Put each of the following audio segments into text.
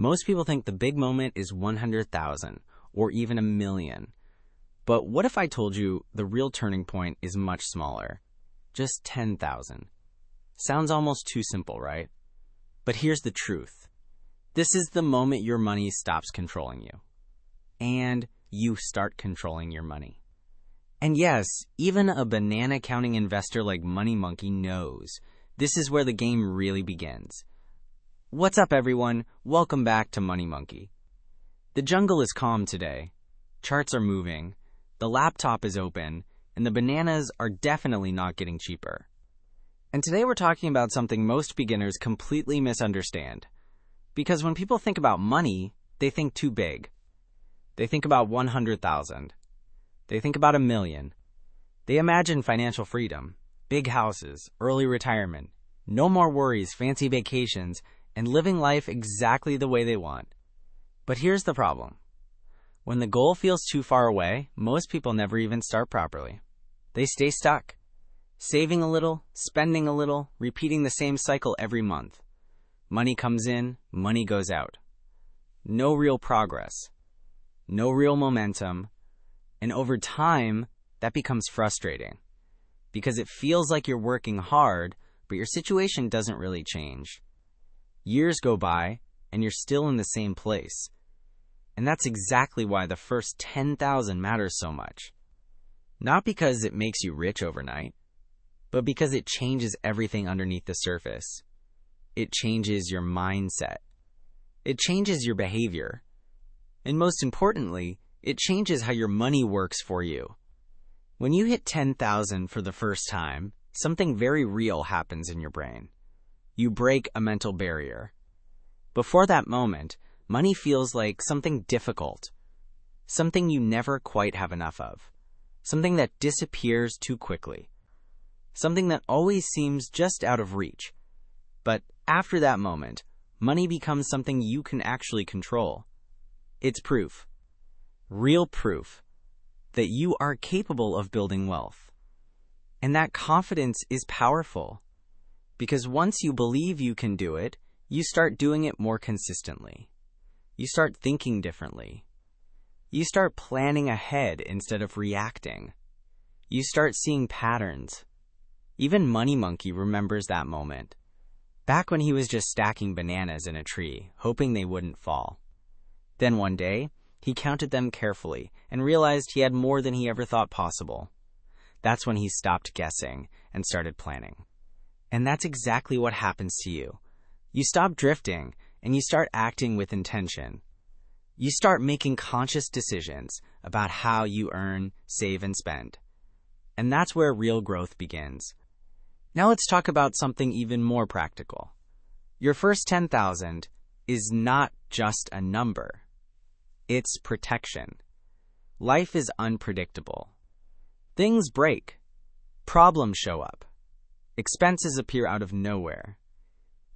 Most people think the big moment is 100,000 or even a million. But what if I told you the real turning point is much smaller? Just 10,000. Sounds almost too simple, right? But here's the truth. This is the moment your money stops controlling you. And you start controlling your money. And yes, even a banana counting investor like Money Monkey knows this is where the game really begins. What's up, everyone? Welcome back to Money Monkey. The jungle is calm today. Charts are moving. The laptop is open. And the bananas are definitely not getting cheaper. And today we're talking about something most beginners completely misunderstand. Because when people think about money, they think too big. They think about 100,000. They think about 1,000,000. They imagine financial freedom, big houses, early retirement, no more worries, fancy vacations, and living life exactly the way they want. But here's the problem. When the goal feels too far away, most people never even start properly. They stay stuck, saving a little, spending a little, repeating the same cycle every month. Money comes in, money goes out. No real progress, no real momentum, and over time, that becomes frustrating because it feels like you're working hard, but your situation doesn't really change. Years go by, and you're still in the same place. And that's exactly why the first 10,000 matters so much. Not because it makes you rich overnight, but because it changes everything underneath the surface. It changes your mindset. It changes your behavior. And most importantly, it changes how your money works for you. When you hit 10,000 for the first time, something very real happens in your brain. You break a mental barrier. Before that moment, money feels like something difficult, something you never quite have enough of, something that disappears too quickly, something that always seems just out of reach. But after that moment, money becomes something you can actually control. It's proof, real proof, that you are capable of building wealth. And that confidence is powerful, because once you believe you can do it, you start doing it more consistently. You start thinking differently. You start planning ahead instead of reacting. You start seeing patterns. Even Money Monkey remembers that moment, back when he was just stacking bananas in a tree, hoping they wouldn't fall. Then one day, he counted them carefully and realized he had more than he ever thought possible. That's when he stopped guessing and started planning. And that's exactly what happens to you. You stop drifting and you start acting with intention. You start making conscious decisions about how you earn, save, and spend. And that's where real growth begins. Now let's talk about something even more practical. Your first 10,000 is not just a number. It's protection. Life is unpredictable. Things break. Problems show up. Expenses appear out of nowhere.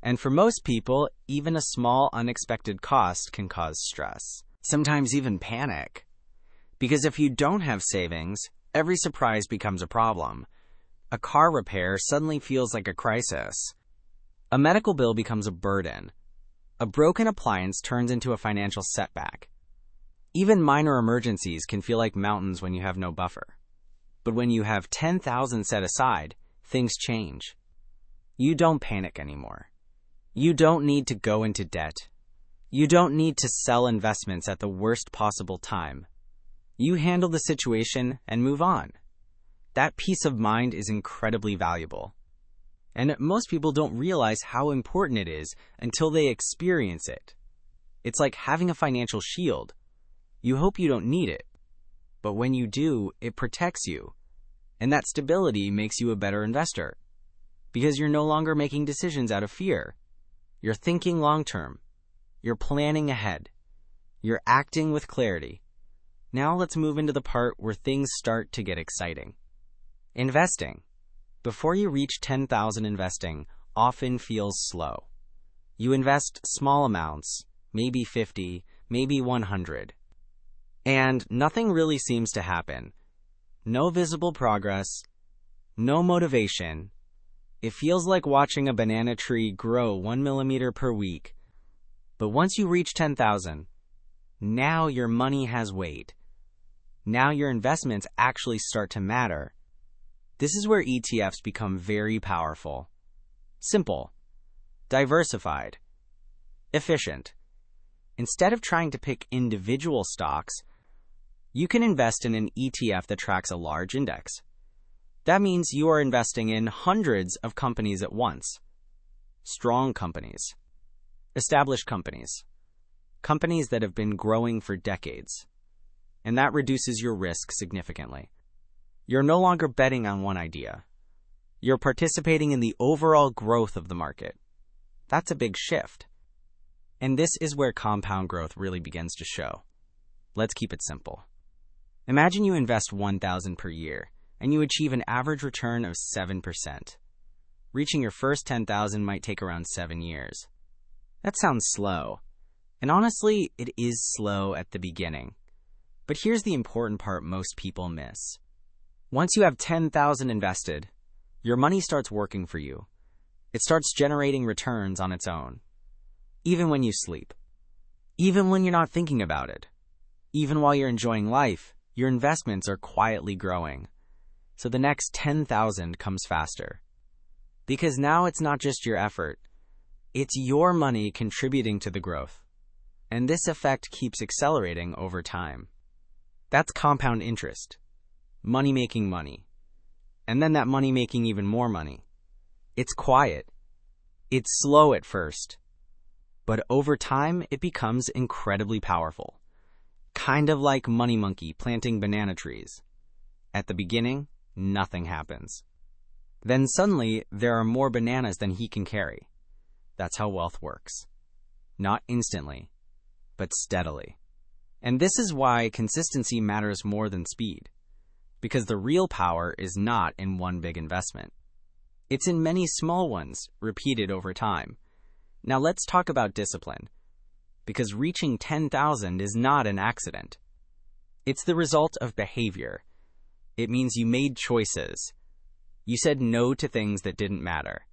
And for most people, even a small unexpected cost can cause stress, sometimes even panic. Because if you don't have savings, every surprise becomes a problem. A car repair suddenly feels like a crisis. A medical bill becomes a burden. A broken appliance turns into a financial setback. Even minor emergencies can feel like mountains when you have no buffer. But when you have 10,000 set aside, things change. You don't panic anymore. You don't need to go into debt. You don't need to sell investments at the worst possible time. You handle the situation and move on. That peace of mind is incredibly valuable. And most people don't realize how important it is until they experience it. It's like having a financial shield. You hope you don't need it. But when you do, it protects you. And that stability makes you a better investor. Because you're no longer making decisions out of fear. You're thinking long-term. You're planning ahead. You're acting with clarity. Now let's move into the part where things start to get exciting. Investing. Before you reach 10,000, investing often feels slow. You invest small amounts, maybe 50, maybe 100. And nothing really seems to happen. No visible progress, no motivation. It feels like watching a banana tree grow 1 millimeter per week. But once you reach 10,000, now your money has weight. Now your investments actually start to matter. This is where ETFs become very powerful. Simple, diversified, efficient. Instead of trying to pick individual stocks, you can invest in an ETF that tracks a large index. That means you are investing in hundreds of companies at once. Strong companies, established companies, companies that have been growing for decades. And that reduces your risk significantly. You're no longer betting on one idea. You're participating in the overall growth of the market. That's a big shift. And this is where compound growth really begins to show. Let's keep it simple. Imagine you invest $1,000 per year, and you achieve an average return of 7%. Reaching your first $10,000 might take around 7 years. That sounds slow. And honestly, it is slow at the beginning. But here's the important part most people miss. Once you have $10,000 invested, your money starts working for you. It starts generating returns on its own. Even when you sleep. Even when you're not thinking about it. Even while you're enjoying life, your investments are quietly growing. So the next 10,000 comes faster. Because now it's not just your effort. It's your money contributing to the growth. And this effect keeps accelerating over time. That's compound interest. Money making money. And then that money making even more money. It's quiet. It's slow at first. But over time, it becomes incredibly powerful. Kind of like Money Monkey planting banana trees. At the beginning, nothing happens. Then suddenly, there are more bananas than he can carry. That's how wealth works. Not instantly, but steadily. And this is why consistency matters more than speed. Because the real power is not in one big investment. It's in many small ones, repeated over time. Now let's talk about discipline. Because reaching 10,000 is not an accident. It's the result of behavior. It means you made choices. You said no to things that didn't matter.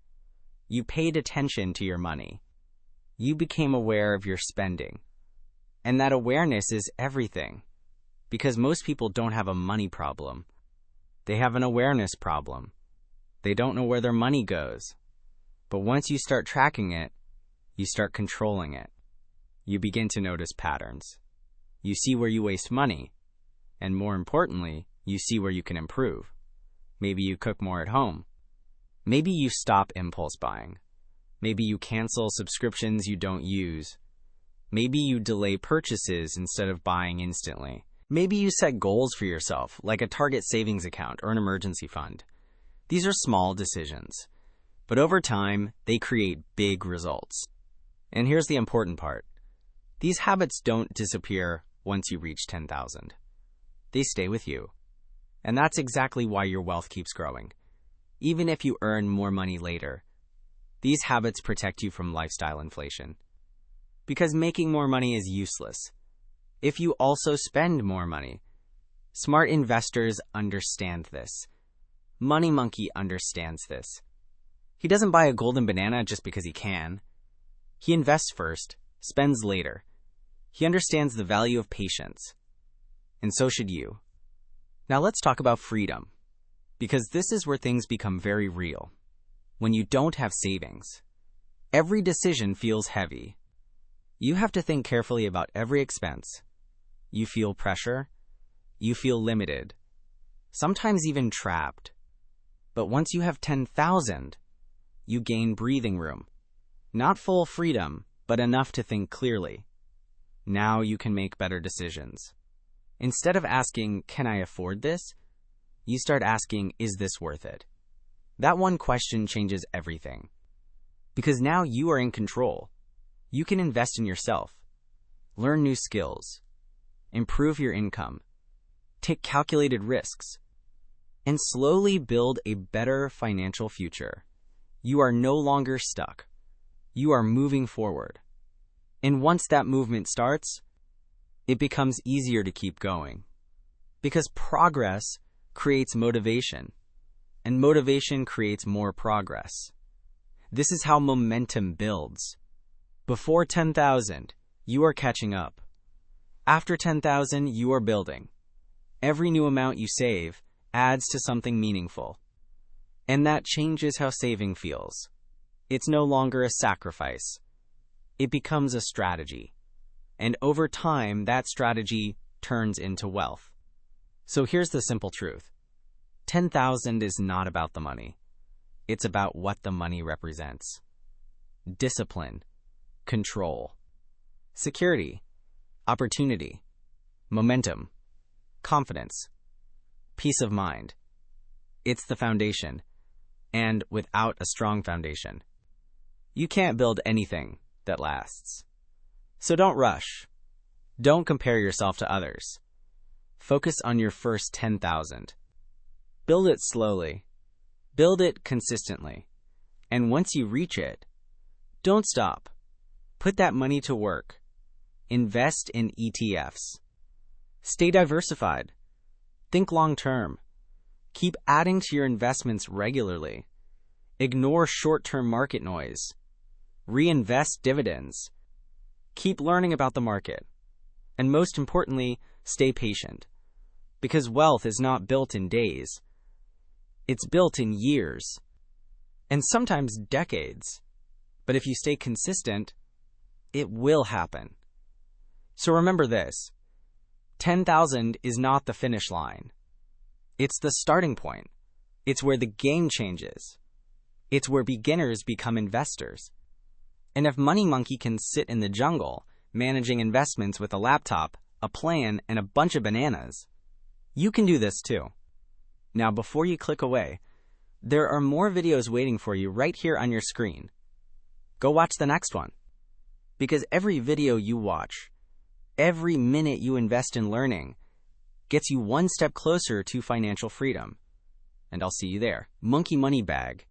You paid attention to your money. You became aware of your spending. And that awareness is everything. Because most people don't have a money problem. They have an awareness problem. They don't know where their money goes. But once you start tracking it, you start controlling it. You begin to notice patterns. You see where you waste money. And more importantly, you see where you can improve. Maybe you cook more at home. Maybe you stop impulse buying. Maybe you cancel subscriptions you don't use. Maybe you delay purchases instead of buying instantly. Maybe you set goals for yourself, like a target savings account or an emergency fund. These are small decisions, but over time, they create big results. And here's the important part. These habits don't disappear once you reach 10,000. They stay with you. And that's exactly why your wealth keeps growing. Even if you earn more money later, these habits protect you from lifestyle inflation. Because making more money is useless if you also spend more money. Smart investors understand this. Money Monkey understands this. He doesn't buy a golden banana just because he can. He invests first, spends later. He understands the value of patience. And so should you. Now let's talk about freedom. Because this is where things become very real. When you don't have savings, every decision feels heavy. You have to think carefully about every expense. You feel pressure. You feel limited. Sometimes even trapped. But once you have 10,000, you gain breathing room. Not full freedom, but enough to think clearly. Now you can make better decisions. Instead of asking, can I afford this? You start asking, is this worth it? That one question changes everything. Because now you are in control. You can invest in yourself, learn new skills, improve your income, take calculated risks, and slowly build a better financial future. You are no longer stuck. You are moving forward. And once that movement starts, it becomes easier to keep going. Because progress creates motivation, and motivation creates more progress. This is how momentum builds. Before 10,000, you are catching up. After 10,000, you are building. Every new amount you save adds to something meaningful. And that changes how saving feels. It's no longer a sacrifice. It becomes a strategy. And over time, that strategy turns into wealth. So here's the simple truth. 10,000 is not about the money. It's about what the money represents. Discipline, control, security, opportunity, momentum, confidence, peace of mind. It's the foundation. And without a strong foundation, you can't build anything that lasts. So don't rush. Don't compare yourself to others. Focus on your first 10,000. Build it slowly. Build it consistently. And once you reach it, don't stop. Put that money to work. Invest in ETFs. Stay diversified. Think long term. Keep adding to your investments regularly. Ignore short-term market noise. Reinvest dividends. Keep learning about the market. And most importantly, stay patient. Because wealth is not built in days. It's built in years. And sometimes decades. But if you stay consistent, it will happen. So remember this. 10,000 is not the finish line. It's the starting point. It's where the game changes. It's where beginners become investors. And if Money Monkey can sit in the jungle, managing investments with a laptop, a plan, and a bunch of bananas, you can do this too. Now, before you click away, there are more videos waiting for you right here on your screen. Go watch the next one. Because every video you watch, every minute you invest in learning, gets you one step closer to financial freedom. And I'll see you there. Monkey Money Bag.